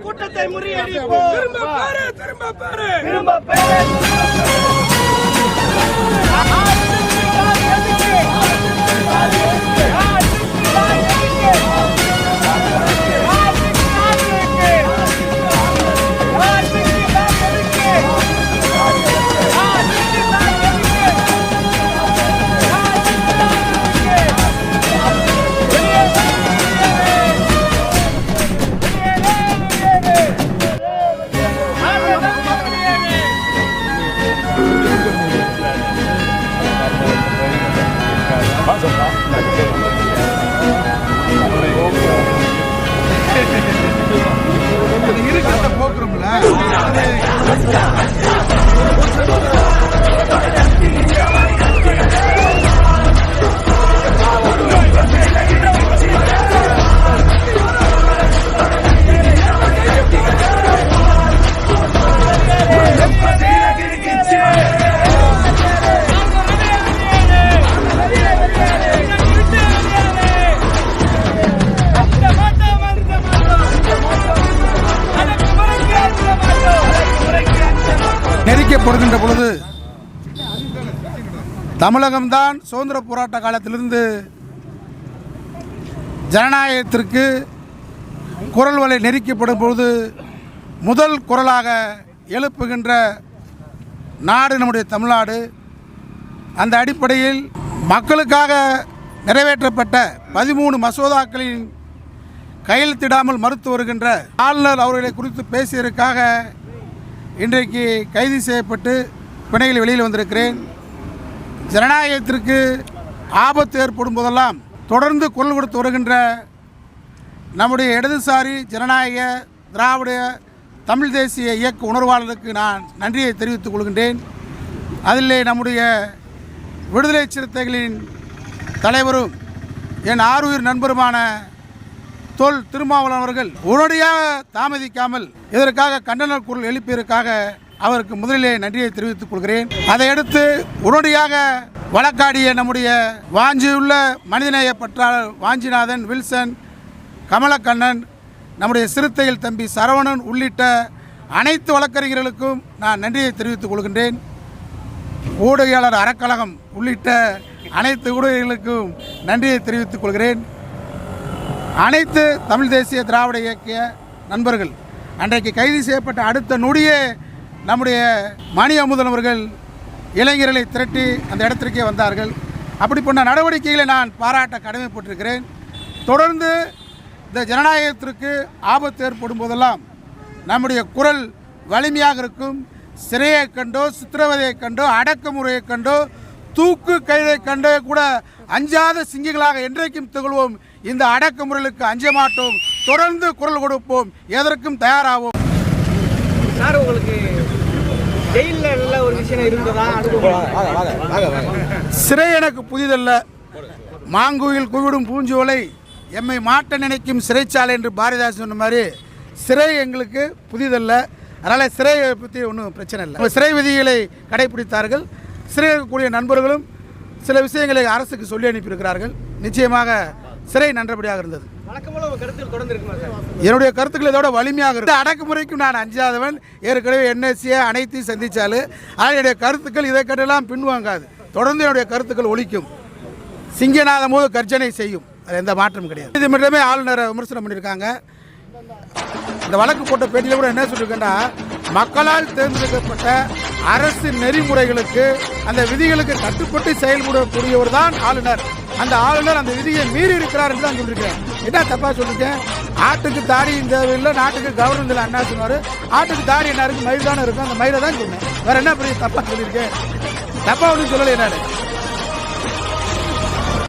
கூட்டத்தை முறியடிப்போம். திரும்ப பேரு நெருக்கப்படுகின்ற பொழுது தமிழகம்தான் சுதந்திர போராட்ட காலத்திலிருந்து ஜனநாயகத்திற்கு குரல் வலை நெருக்கப்படும் பொழுது முதல் குரலாக எழுப்புகின்ற நாடு நம்முடைய தமிழ்நாடு. அந்த அடிப்படையில் மக்களுக்காக நிறைவேற்றப்பட்ட 13 மசோதாக்களின் கையெழுத்திடாமல் மறுத்து வருகின்ற ஆளுநர் அவர்களை குறித்து பேசியதற்காக இன்றைக்கு கைது செய்யப்பட்டு பிணையில் வெளியில் வந்திருக்கிறேன். ஜனநாயகத்திற்கு ஆபத்து ஏற்படும் போதெல்லாம் தொடர்ந்து குரல் கொடுத்து வருகின்ற நம்முடைய இடதுசாரி ஜனநாயக திராவிட தமிழ் தேசிய இயக்க உணர்வாளருக்கு நான் நன்றியை தெரிவித்துக் கொள்கின்றேன். அதிலே நம்முடைய விடுதலை சிறுத்தைகளின் தலைவரும் என் ஆருயிர் நண்பருமான தொல் திருமாவளவன் அவர்கள் உடனடியாக தாமதிக்காமல் இதற்காக கண்டன குரல் எழுப்பியதற்காக அவருக்கு முதலிலே நன்றியை தெரிவித்துக் கொள்கிறேன். அதையடுத்து உடனடியாக வழக்காடிய நம்முடைய வாஞ்சியுள்ள மனிதநேய பற்றாளர் வாஞ்சிநாதன், வில்சன், கமலக்கண்ணன், நம்முடைய சிறுத்தைகள் தம்பி சரவணன் உள்ளிட்ட அனைத்து வழக்கறிஞர்களுக்கும் நான் நன்றியை தெரிவித்துக் கொள்கின்றேன். ஊடகவியலாளர் அறக்கழகம் உள்ளிட்ட அனைத்து ஊடகங்களுக்கும் நன்றியை தெரிவித்துக் கொள்கிறேன். அனைத்து தமிழ் தேசிய திராவிட இயக்க நண்பர்கள் அன்றைக்கு கைது செய்யப்பட்ட அடுத்த நொடியே நம்முடைய மணி அமுதன் அவர்கள் இளைஞர்களை திரட்டி அந்த இடத்திற்கே வந்தார்கள். அப்படி பண்ண நடவடிக்கைகளை நான் பாராட்ட கடமைப்பட்டிருக்கிறேன். தொடர்ந்து இந்த ஜனநாயகத்திற்கு ஆபத்து ஏற்படும் போதெல்லாம் நம்முடைய குரல் வலிமையாக இருக்கும். சிறையை கண்டோ, சித்திரவதையை கண்டோ, அடக்குமுறையை கண்டோ, தூக்கு கைதை கண்டோ கூட அஞ்சாத சிங்கிகளாக என்றைக்கும் திகழ்வோம். இந்த அடக்குமுறைகளுக்கு அஞ்ச மாட்டோம். தொடர்ந்து குரல் கொடுப்போம். எதற்கும் தயாராகும். சார், உங்களுக்கு ஜெயிலில் ஒரு விஷயம் இருந்ததா? சிறை எனக்கு புதிதல்ல. மாங்குயில் குவிடும் பூஞ்சோலை எம்மை மாட்ட நினைக்கும் சிறைச்சாலை என்று பாரதிதாசன் சொன்ன மாதிரி சிறை எங்களுக்கு புதிதல்ல. அதனால் சிறையை பற்றி ஒன்றும் பிரச்சனை இல்லை. சிறை விதிகளை கடைபிடித்தார்கள். சிறையில் இருக்கக்கூடிய நண்பர்களும் சில விஷயங்களை அரசுக்கு சொல்லி அனுப்பியிருக்கிறார்கள். நிச்சயமாக சிறை நன்றபடியாக இருந்தது. என்னுடைய கருத்துக்கள் இதோட வலிமையாக இருக்கு. அடக்குமுறைக்கும் நான் அஞ்சாதவன். ஏற்கனவே என்எஸ்சியை அனைத்தையும் சந்திச்சாலும் ஆனால் என்னுடைய கருத்துக்கள் இதை கட்டெல்லாம் பின்வாங்காது. தொடர்ந்து என்னுடைய கருத்துக்கள் ஒலிக்கும். சிங்கநாதம் போது கர்ஜனை செய்யும். அது எந்த மாற்றமும் கிடையாது. நீதிமன்றமே ஆளுநரை விமர்சனம் பண்ணியிருக்காங்க. இந்த வழக்கு போட்ட பேட்டியில் கூட என்ன சொல்லியிருக்கேன்னா, மக்களால் தேர்ந்தெடுக்கப்பட்ட அரசு நெறிமுறைகளுக்கு அந்த விதிகளுக்கு கட்டுப்பட்டு செயல்படக்கூடியவர் தான் ஆளுநர். அந்த ஆளுநர் அந்த விதியை மீறி இருக்கிறார் என்று தான் சொல்லியிருக்கேன். என்ன தப்பாக சொல்லியிருக்கேன்? ஆட்டுக்கு தாடியும் தேவையில்லை, நாட்டுக்கு கவர்னர் இல்லை. அண்ணா சொன்னார், ஆட்டுக்கு தாடி என்ன இருக்கு, மயில் தானே இருக்கும். அந்த மயிலை தான் சொன்னேன். வேற என்ன பெரிய தப்பாக சொல்லியிருக்கேன்? தப்பாக ஒன்றும் சொல்லலை. என்ன